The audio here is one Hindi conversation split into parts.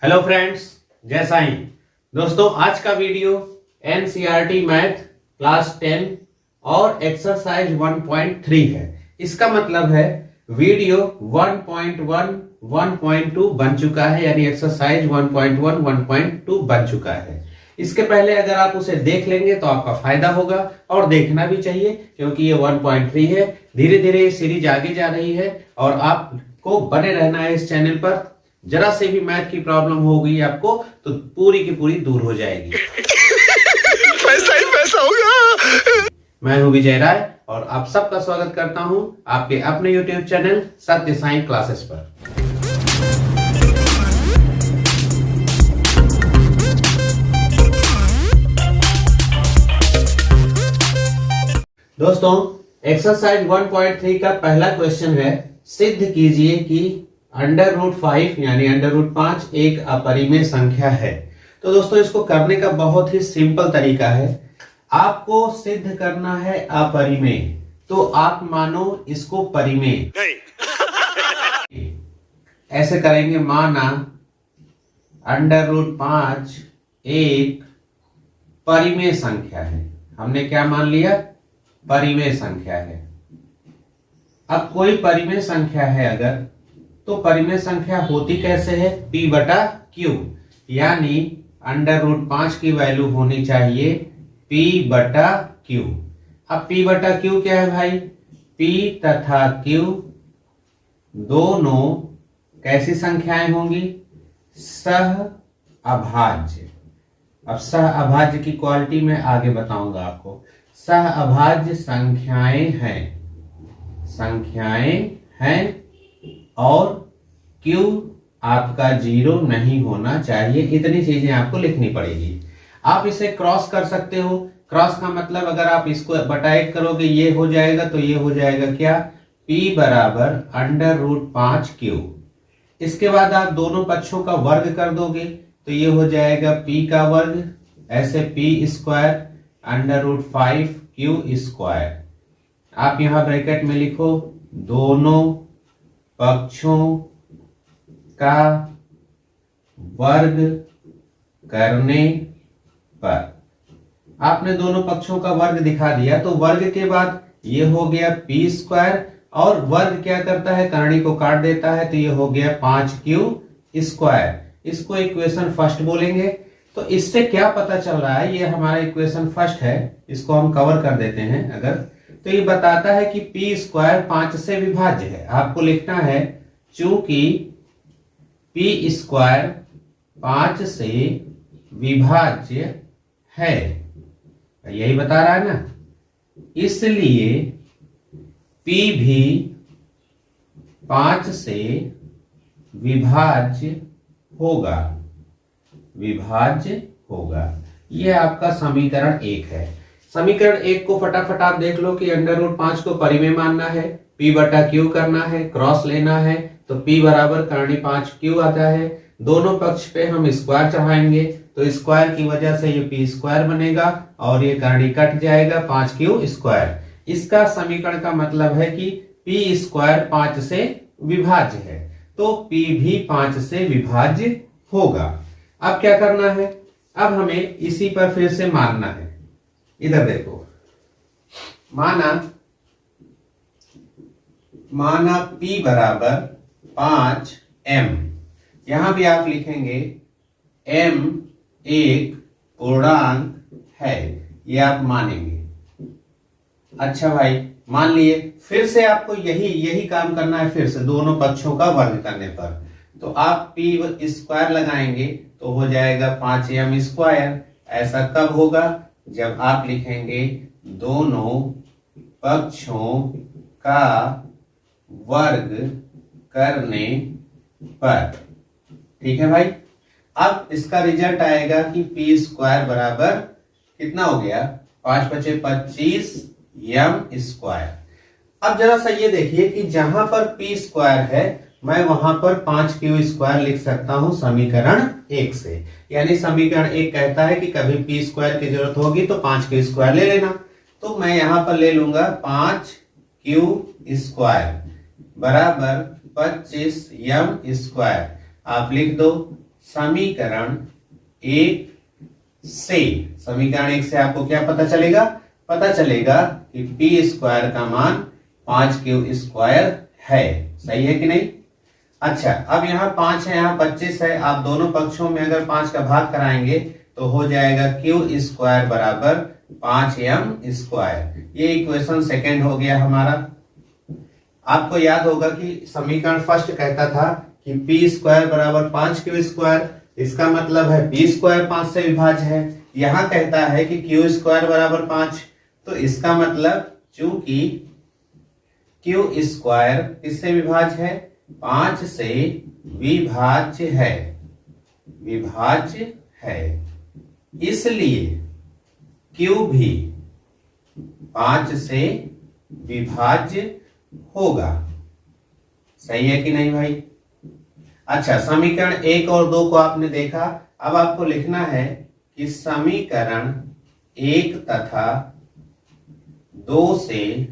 हेलो फ्रेंड्स, जय साईं। दोस्तों, आज का वीडियो एनसीईआरटी मैथ क्लास 10 और एक्सरसाइज 1.3 है। इसका मतलब है वीडियो 1.1 1.2 बन चुका है, यानी एक्सरसाइज 1.1 1.2 बन चुका है। इसके पहले अगर आप उसे देख लेंगे तो आपका फायदा होगा, और देखना भी चाहिए क्योंकि ये 1.3 है। धीरे धीरे ये सीरीज आगे जा रही है और आपको बने रहना है इस चैनल पर। जरा से भी मैथ की प्रॉब्लम हो गई आपको तो पूरी की पूरी दूर हो जाएगी। पैसा ही पैसा होगा। मैं हूं विजय राय और आप सबका स्वागत करता हूं आपके अपने YouTube चैनल सत्य साईं क्लासेस पर। दोस्तों, एक्सरसाइज 1.3 का पहला क्वेश्चन है, सिद्ध कीजिए कि √5 यानी √5 एक अपरिमेय संख्या है। तो दोस्तों, इसको करने का बहुत ही सिंपल तरीका है। आपको सिद्ध करना है अपरिमेय, तो आप मानो इसको परिमेय। ऐसे करेंगे, माना √5 एक परिमेय संख्या है। हमने क्या मान लिया? परिमेय संख्या है। अब कोई परिमेय संख्या है अगर, तो परिमेय संख्या होती कैसे है? P/Q, यानी √5 की वैल्यू होनी चाहिए P/Q। अब P/Q क्या है भाई? P तथा Q दोनों कैसी संख्याएं होंगी? सह अभाज्य। अब सह अभाज्य की क्वालिटी मैं आगे बताऊंगा आपको। सह अभाज्य संख्याएं हैं और Q आपका 0 नहीं होना चाहिए। इतनी चीजें आपको लिखनी पड़ेगी। आप इसे क्रॉस कर सकते हो। क्रॉस का मतलब अगर आप इसको बटा1 करोगे ये हो जाएगा, तो ये हो जाएगा क्या? P = √5Q। इसके बाद आप दोनों पक्षों का वर्ग कर दोगे तो ये हो जाएगा P का वर्ग, ऐसे P² √5Q²। आप यहां ब्रैकेट में लिखो, दोनों पक्षों का वर्ग करने पर। आपने दोनों पक्षों का वर्ग दिखा दिया, तो वर्ग के बाद ये हो गया P², और वर्ग क्या करता है? करनी को काट देता है, तो ये हो गया 5Q²। इसको इक्वेशन फर्स्ट बोलेंगे। तो इससे क्या पता चल रहा है? ये हमारा इक्वेशन फर्स्ट है, इसको हम कवर कर देते हैं अगर। तो ये बताता है कि P² 5 से विभाज्य है। आपको लिखना है, चूंकि P² 5 से विभाज्य है, यही बता रहा है ना, इसलिए P भी 5 से विभाज्य होगा। यह आपका समीकरण 1 है। समीकरण 1 को फटाफट आप देख लो कि √5 को परिमेय मानना है, P/Q करना है, क्रॉस लेना है, तो P बराबर करनी 5Q आता है। दोनों पक्ष पे हम स्क्वायर चढ़ाएंगे, तो स्क्वायर की वजह से ये P² बनेगा और ये करनी कट जाएगा 5Q²। इसका समीकरण का मतलब है कि P² 5 से विभाज्य है, तो P भी 5 से विभाज्य होगा। अब क्या करना है? अब हमें इसी पर फिर से मानना है। इधर देखो, माना P = 5M। यहां भी आप लिखेंगे M एक पूर्णांक है, ये आप मानेंगे। अच्छा भाई, मान लिए। फिर से आपको यही काम करना है, फिर से दोनों पक्षों का वर्ग करने पर। तो आप P² लगाएंगे तो हो जाएगा 5M²। ऐसा कब होगा? जब आप लिखेंगे दोनों पक्षों का वर्ग करने पर। ठीक है भाई। अब इसका रिजल्ट आएगा कि P² बराबर कितना हो गया? 5 × 5 = 25 M²। अब जरा सा ये देखिए कि जहां पर P² है, मैं वहां पर 5Q² लिख सकता हूं समीकरण 1 से। यानी समीकरण 1 कहता है कि कभी P² की जरूरत होगी तो 5Q² ले लेना। तो मैं यहां पर ले लूंगा 5Q² बराबर 25M²। आप लिख दो, समीकरण 1 से, समीकरण 1 से आपको क्या पता चलेगा? पता चलेगा कि पी स्क्वायर का मान 5q स्क्वायर है। सही है कि नहीं? अच्छा, अब यहाँ 5 है, यहाँ 25 है। आप दोनों पक्षों में अगर 5 का भाग कराएंगे तो हो जाएगा q स्क्वायर बराबर 5m स्क्वायर। ये इक्वेशन सेकेंड हो गया हमारा। आपको याद होगा कि समीकरण फर्स्ट कहता था कि p स्क्वायर बराबर 5q स्क्वायर, इसका मतलब है p स्क्वायर 5 से विभाज्य है। यहाँ कहता है कि q स्क्वायर बराबर 5, तो इसका मतलब चूंकि q स्क्वायर किससे विभाज्य है? 5 से विभाज्य है, विभाज्य है, इसलिए q भी 5 से विभाज्य होगा। सही है कि नहीं भाई? अच्छा, समीकरण 1 और 2 को आपने देखा। अब आपको लिखना है कि समीकरण 1 तथा 2 से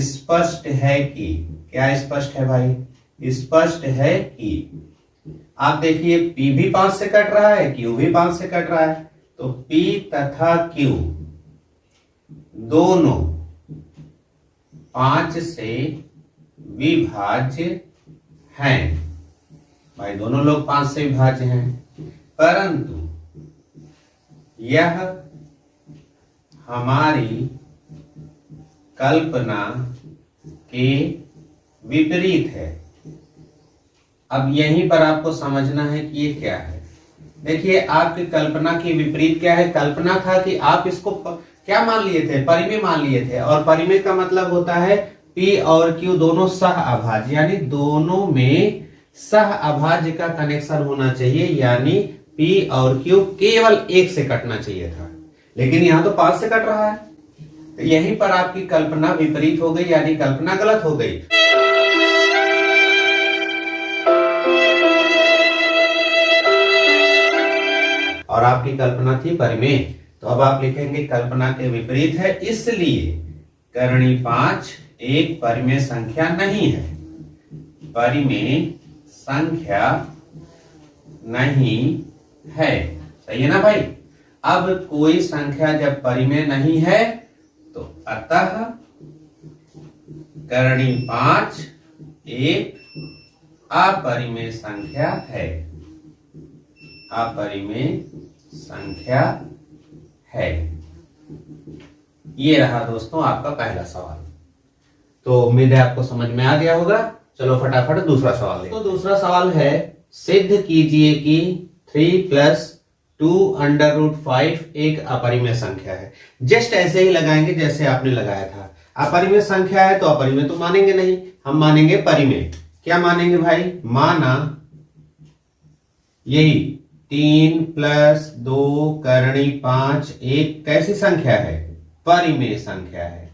स्पष्ट है कि, क्या स्पष्ट है भाई? स्पष्ट है कि, आप देखिए P भी 5 से कट रहा है, Q भी 5 से कट रहा है, तो P तथा Q दोनों 5 से विभाज्य हैं। भाई दोनों लोग 5 से विभाज्य हैं, परंतु यह हमारी कल्पना के विपरीत है। अब यहीं पर आपको समझना है कि ये क्या है। देखिए, आपकी कल्पना के विपरीत क्या है? कल्पना था कि आप इसको क्या मान लिए थे? परिमेय मान लिए थे, और परिमेय का मतलब होता है P और Q दोनों सह अभाज्य, यानी दोनों में सह अभाज्य का कनेक्शन होना चाहिए, यानी P और Q केवल 1 से कटना चाहिए था, लेकिन यहां तो 5 से कट रहा है। तो यहीं पर आपकी कल्पना विपरीत हो गई, यानी कल्पना गलत हो गई। और आपकी कल्पना थी परिमेय, तो अब आप लिखेंगे कल्पना के विपरीत है, इसलिए करणी 5 एक परिमेय संख्या नहीं है। परिमेय संख्या नहीं है। सही है ना भाई? अब कोई संख्या जब परिमेय नहीं है तो अतः करणी 5 एक अपरिमेय संख्या है। अपरिमेय संख्या है। ये रहा दोस्तों आपका पहला सवाल। तो उम्मीद है आपको समझ में आ गया होगा। चलो फटाफट दूसरा सवाल देखते हैं। तो दूसरा सवाल है, सिद्ध कीजिए कि 3 + 2√5 एक अपरिमेय संख्या है। जस्ट ऐसे ही लगाएंगे जैसे आपने लगाया था। अपरिमेय संख्या है तो अपरिमेय तो मानेंगे नहीं, हम मानेंगे परिमेय। क्या मानेंगे भाई? माना यही 3 + 2 करणी 5 एक कैसी संख्या है? परिमेय संख्या है।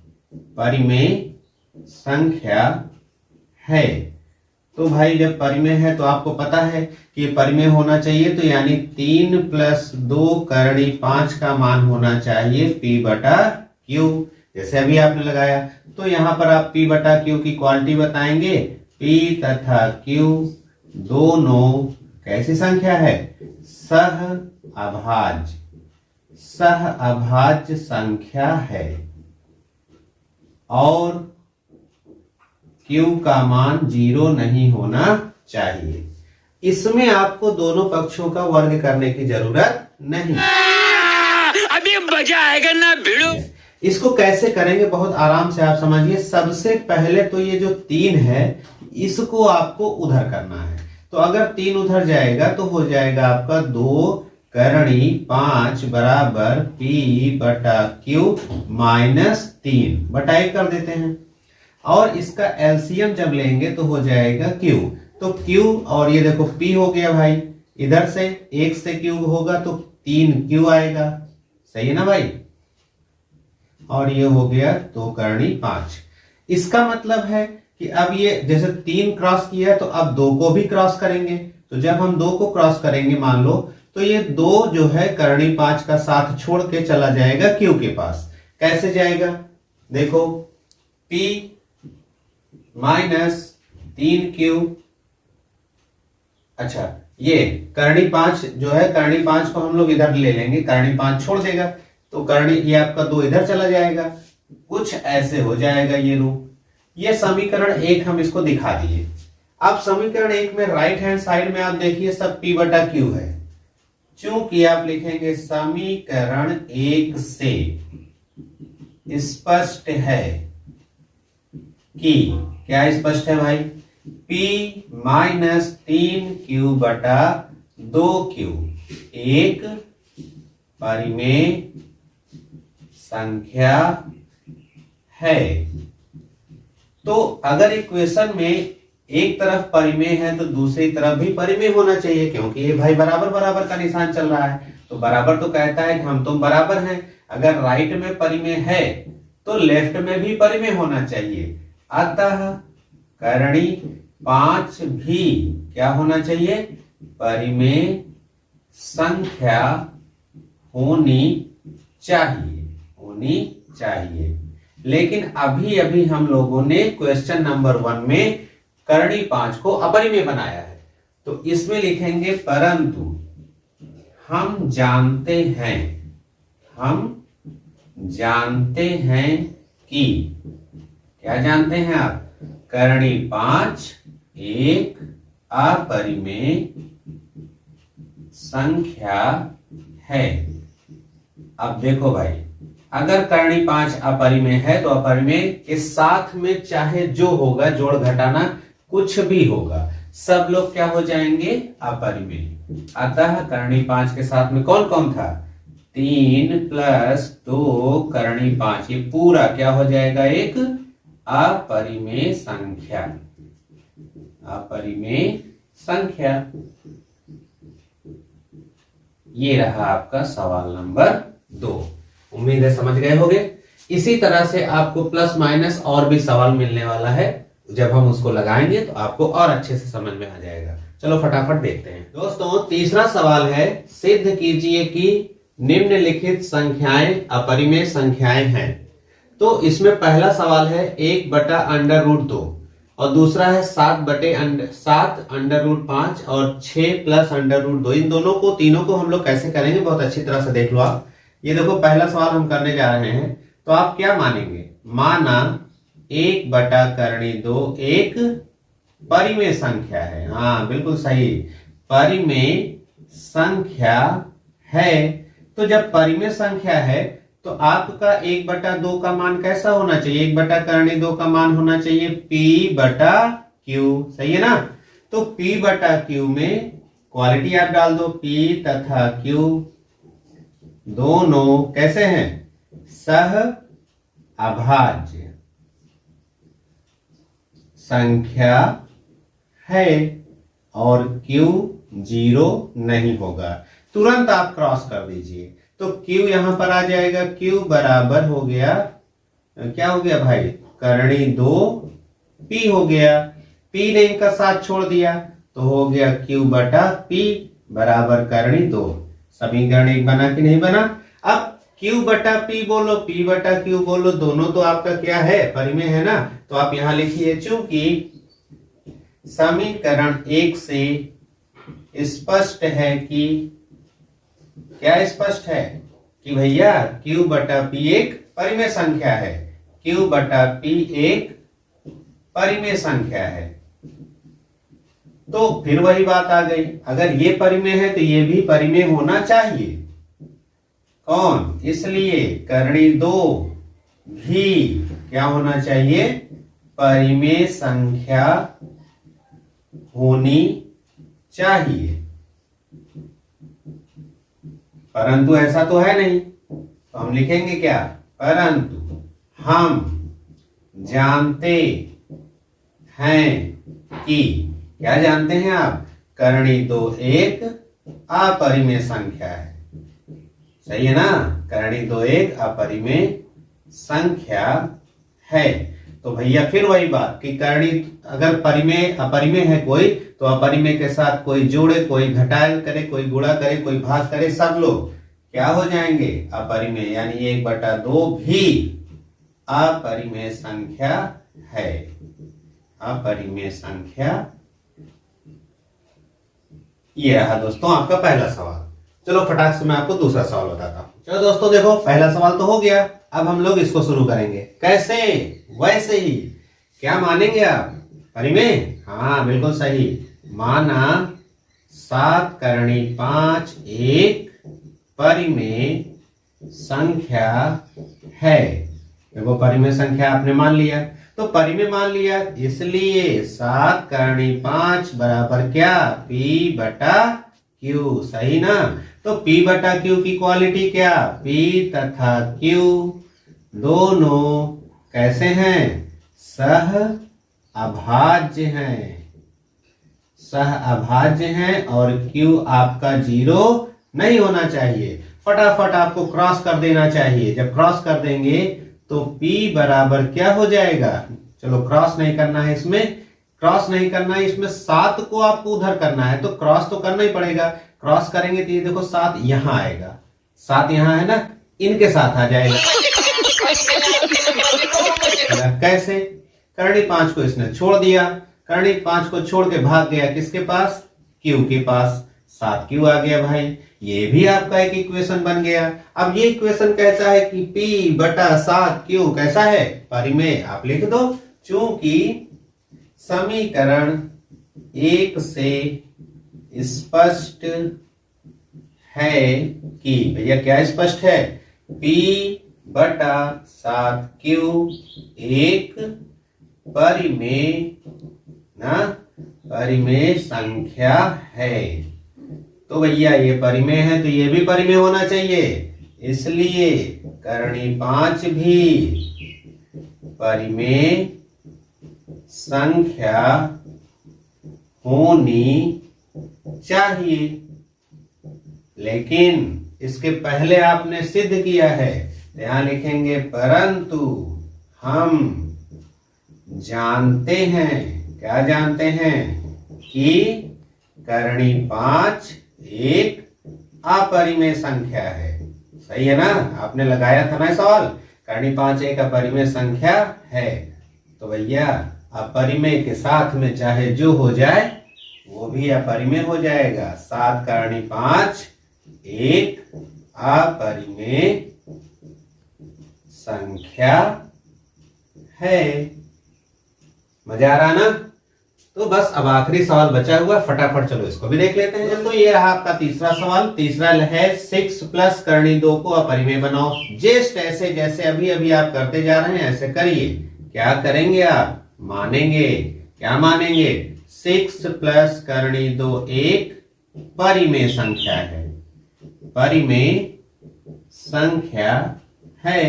परिमेय संख्या है। तो भाई जब परिमेय है तो आपको पता है कि ये परिमेय होना चाहिए, तो यानी 3 + 2 करणी 5 का मान होना चाहिए P/Q। जैसे अभी आपने लगाया, तो यहां पर आप P/Q की क्वालिटी बताएंगे। P तथा Q दोनों कैसी संख्या है? सह अभाज्य। सह अभाज्य संख्या है, और Q का मान 0 नहीं होना चाहिए। इसमें आपको दोनों पक्षों का वर्ग करने की जरूरत नहीं। अभी मजा आएगा ना भिड़ो। इसको कैसे करेंगे बहुत आराम से आप समझिए। सबसे पहले तो ये जो 3 है इसको आपको उधर करना है। तो अगर 3 उधर जाएगा तो हो जाएगा आपका 2 करणी 5 बराबर P/Q -3 बटा 1 कर देते हैं। और इसका एलसीएम जब लेंगे तो हो जाएगा Q। तो Q और ये देखो P हो गया भाई, इधर से 1 से क्यूब होगा तो 3Q आएगा। सही है ना भाई? और ये हो गया 2 करणी 5। इसका मतलब है कि अब ये जैसे 3 क्रॉस किया है तो अब 2 को भी क्रॉस करेंगे। तो जब हम 2 को क्रॉस करेंगे मान लो, तो ये 2 जो है करणी 5 का साथ छोड़ के चला जाएगा Q के पास। कैसे जाएगा? देखो P - 3Q। अच्छा, ये करणी 5 जो है, करणी 5 को हम लोग इधर ले लेंगे, करणी 5 छोड़ देगा तो करणी ये आपका 2 इधर चला जाएगा, कुछ ऐसे हो जाएगा ये रूप। ये समीकरण 1 हम इसको दिखा दिए। अब समीकरण 1 में राइट हैंड साइड में आप देखिए सब p बटा q है, चूंकि आप लिखेंगे समीकरण 1 से स्पष्ट है कि, क्या स्पष्ट है भाई, p माइनस 3q बटा 2q एक परिमेय संख्या है। तो अगर इक्वेशन में एक तरफ परिमेय है तो दूसरी तरफ भी परिमेय होना चाहिए, क्योंकि ये भाई बराबर बराबर का निशान चल रहा है, तो बराबर तो कहता है कि हम तुम बराबर हैं। अगर राइट में परिमेय है तो लेफ्ट में भी परिमेय होना चाहिए, अतः करणी 5 भी क्या होना चाहिए, परिमेय संख्या होनी चाहिए। लेकिन अभी अभी हम लोगों ने क्वेश्चन नंबर 1 में करणी 5 को अपरिमेय बनाया है, तो इसमें लिखेंगे परंतु हम जानते हैं कि, क्या जानते हैं आप, करणी 5 एक अपरिमेय संख्या है। अब देखो भाई, अगर करणी 5 अपरिमेय है तो अपरिमेय के साथ में चाहे जो होगा, जोड़ घटाना कुछ भी होगा, सब लोग क्या हो जाएंगे, अपरिमेय। अतः करणी 5 के साथ में कौन कौन था, 3 प्लस 2 करणी 5, ये पूरा क्या हो जाएगा, एक अपरिमेय संख्या। ये रहा आपका सवाल नंबर 2। उम्मीद है समझ गए होंगे। इसी तरह से आपको प्लस माइनस और भी सवाल मिलने वाला है, जब हम उसको लगाएंगे तो आपको और अच्छे से समझ में आ जाएगा। चलो फटाफट देखते हैं दोस्तों। तीसरा सवाल है, सिद्ध कीजिए कि निम्नलिखित संख्याएं अपरिमेय संख्याएं हैं। तो इसमें पहला सवाल है 1 बटा अंडर रूट 2 और दूसरा है 7 अंडर रूट 5 और 6 प्लस अंडर रूट 2। इन दोनों को, तीनों को हम लोग कैसे करेंगे बहुत अच्छी तरह से देख लो आप। ये देखो पहला सवाल हम करने जा रहे हैं, तो आप क्या मानेंगे, माना 1 बटा करणी 2 एक परिमेय संख्या है। हाँ बिल्कुल सही, परिमेय संख्या है। तो जब परिमेय संख्या है तो आपका 1 बटा 2 का मान कैसा होना चाहिए, 1 बटा करणी 2 का मान होना चाहिए p बटा q, सही है ना। तो p बटा q में क्वालिटी आप डाल दो, p तथा q दोनों कैसे हैं, सह अभाज्य संख्या है और q 0 नहीं होगा। तुरंत आप क्रॉस कर दीजिए, तो q यहां पर आ जाएगा, q बराबर हो गया, क्या हो गया भाई, करणी 2 p हो गया। p ने इनका साथ छोड़ दिया तो हो गया q बटा p बराबर करणी 2। समीकरण 1 बना कि नहीं बना। अब q बटा p बोलो, p बटा q बोलो, दोनों तो आपका क्या है, परिमेय है ना। तो आप यहां लिखिए, चूंकि समीकरण 1 से स्पष्ट है कि, क्या स्पष्ट है कि भैया q बटा p एक परिमेय संख्या है, q बटा p एक परिमेय संख्या है। तो फिर वही बात आ गई, अगर ये परिमेय है तो ये भी परिमेय होना चाहिए। कौन, इसलिए करणी 2 भी क्या होना चाहिए, परिमेय संख्या होनी चाहिए। परंतु ऐसा तो है नहीं, तो हम लिखेंगे क्या, परंतु हम जानते हैं कि, क्या जानते हैं आप, करणी 2 एक अपरिमेय संख्या है, सही है ना। करणी 2 एक अपरिमेय संख्या है। तो भैया फिर वही बात कि करणी अगर परिमेय अपरिमेय है कोई, तो अपरिमेय के साथ कोई जोड़े, कोई घटाए करे, कोई गुणा करे, कोई भाग करे, सब लोग क्या हो जाएंगे, अपरिमेय। यानी 1 बटा 2 भी अपरिमेय संख्या है, अपरिमेय संख्या ये रहा दोस्तों आपका पहला सवाल। चलो फटाक से मैं आपको दूसरा सवाल बताता हूँ। चलो दोस्तों देखो, पहला सवाल तो हो गया, अब हम लोग इसको शुरू करेंगे। कैसे? वैसे ही। क्या मानेंगे आप? परिमेय? हाँ बिल्कुल सही। माना 7 करणी 5 एक परिमेय संख्या है। देखो परिमेय संख्या आपने मान लिया, तो परिमेय मान लिया, इसलिए 7 करणी 5 बराबर क्या? P बटा Q। सही ना? तो P बटा Q की क्वालिटी क्या? P तथा Q दोनों कैसे हैं? सह अभाज्य हैं। सह अभाज्य हैं और Q आपका 0 नहीं होना चाहिए। फटाफट आपको क्रॉस कर देना चाहिए। जब क्रॉस कर देंगे तो P बराबर क्या हो जाएगा? चलो क्रॉस नहीं करना है इसमें, क्रॉस नहीं करना है इसमें, 7 को आपको उधर करना है तो क्रॉस तो करना ही पड़ेगा। क्रॉस करेंगे तो ये देखो 7 यहां आएगा, 7 यहां है ना, इनके साथ आ जाएगा। कैसे? करणी 5 को इसने छोड़ दिया, करणी 5 को छोड़ के भाग गया किसके पास? Q के पास। 7Q आ गया भाई, ये भी आपका एक इक्वेशन बन गया। अब ये इक्वेशन कहता है कि P बटा 7Q कैसा है? परिमेय। आप लिख दो, चूंकि समीकरण 1 से स्पष्ट है कि, भैया क्या स्पष्ट है? P बटा 7Q एक परिमेय ना, परिमेय संख्या है। तो भैया ये परिमेय है तो ये भी परिमेय होना चाहिए, इसलिए करणी 5 भी परिमेय संख्या होनी चाहिए। लेकिन इसके पहले आपने सिद्ध किया है, यहां लिखेंगे परंतु हम जानते हैं। क्या जानते हैं? कि करणी 5 एक अपरिमेय संख्या है। सही है ना? आपने लगाया था ना सवाल, करणी 5 एक अपरिमेय संख्या है। तो भैया अपरिमेय के साथ में चाहे जो हो जाए वो भी अपरिमेय हो जाएगा। 7 करणी 5 एक अपरिमेय संख्या है। मजा आ रहा ना? तो बस अब आखिरी सवाल बचा हुआ, फटाफट चलो इसको भी देख लेते हैं। तो ये रहा आपका तीसरा सवाल। तीसरा है 6 प्लस करणी 2 को अपरिमेय बनाओ। जस्ट ऐसे जैसे अभी अभी आप करते जा रहे हैं ऐसे करिए। क्या करेंगे आप? मानेंगे। क्या मानेंगे? 6 प्लस करणी 2 एक परिमेय संख्या है। परिमेय संख्या है।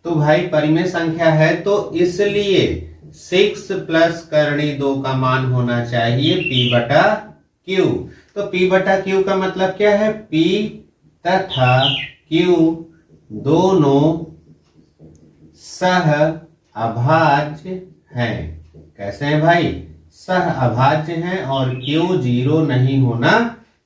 तो भाई परिमेय संख्या है तो इसलिए 6 प्लस करणी 2 का मान होना चाहिए P बटा Q। तो P बटा Q का मतलब क्या है? P तथा Q दोनों सह अभाज्य हैं। कैसे हैं भाई? सह अभाज्य हैं और Q 0 नहीं होना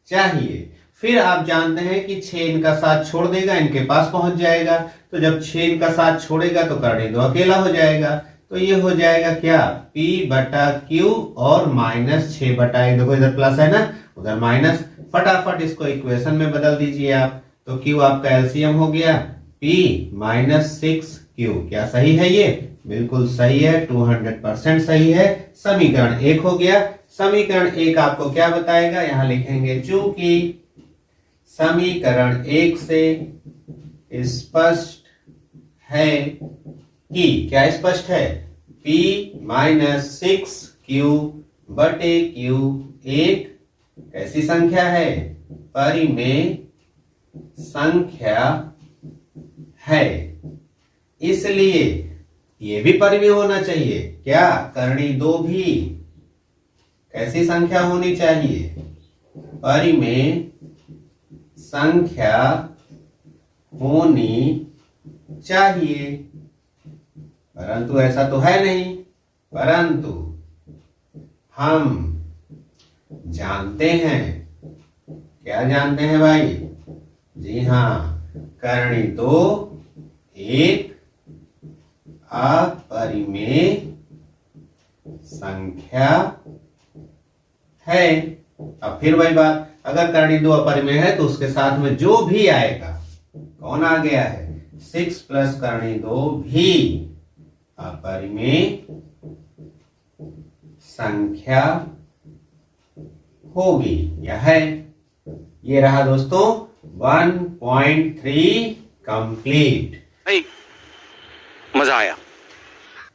चाहिए। फिर आप जानते हैं कि 6 इनका साथ छोड़ देगा, इनके पास पहुंच जाएगा। तो जब 6 इनका साथ छोड़ेगा तो करणी 2 अकेला हो जाएगा। तो ये हो जाएगा क्या? P बटा Q और -6 बटा 1। देखो इधर प्लस है ना, उधर माइनस। फटाफट इसको इक्वेशन में बदल दीजिए आप। तो Q आपका एलसीएम हो गया P -6Q। क्या सही है ये? बिल्कुल सही है, 200% सही है। समीकरण 1 हो गया। समीकरण 1 आपको क्या बताएगा? यहां लिखेंगे चूंकि समीकरण 1 से स्पष्ट है कि, क्या स्पष्ट है? P -6Q बटे Q एक कैसी संख्या है? परिमेय संख्या है। इसलिए ये भी परिमेय होना चाहिए। क्या? करणी 2 भी कैसी संख्या होनी चाहिए? परिमेय संख्या होनी चाहिए। परंतु ऐसा तो है नहीं। परंतु हम जानते हैं। क्या जानते हैं भाई? जी हां, करणी 2 एक अपरिमेय संख्या है। अब फिर वही बात, अगर करनी 2 अपरिमेय है तो उसके साथ में जो भी आएगा, कौन आ गया है, 6 प्लस करनी 2 भी अपरिमेय संख्या होगी, यह है। ये रहा दोस्तों 1.3 कंप्लीट। भाई मजा आया।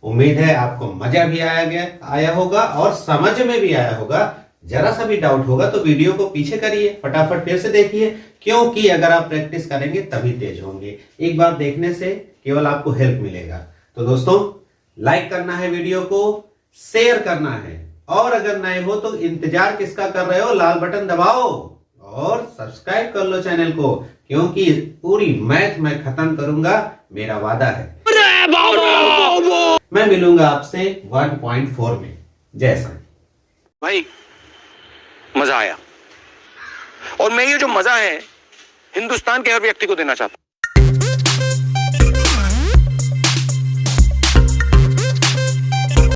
उम्मीद है आपको मजा भी आया होगा और समझ में भी आया होगा। जरा सा भी डाउट होगा तो वीडियो को पीछे करिए, फटाफट फिर से देखिए, क्योंकि अगर आप प्रैक्टिस करेंगे तभी तेज होंगे। एक बार देखने से केवल आपको हेल्प मिलेगा। तो दोस्तों लाइक करना है, वीडियो को शेयर करना है, और अगर नए हो तो इंतजार किसका कर रहे हो, लाल बटन दबाओ और सब्सक्राइब कर लो चैनल को, क्योंकि पूरी मैथ मैं खत्म करूंगा, मेरा वादा है। मैं मिलूंगा आपसे 1.4 में। जय संत। भाई मजा आया, और मैं ये जो मजा है हिंदुस्तान के हर व्यक्ति को देना चाहता हूं।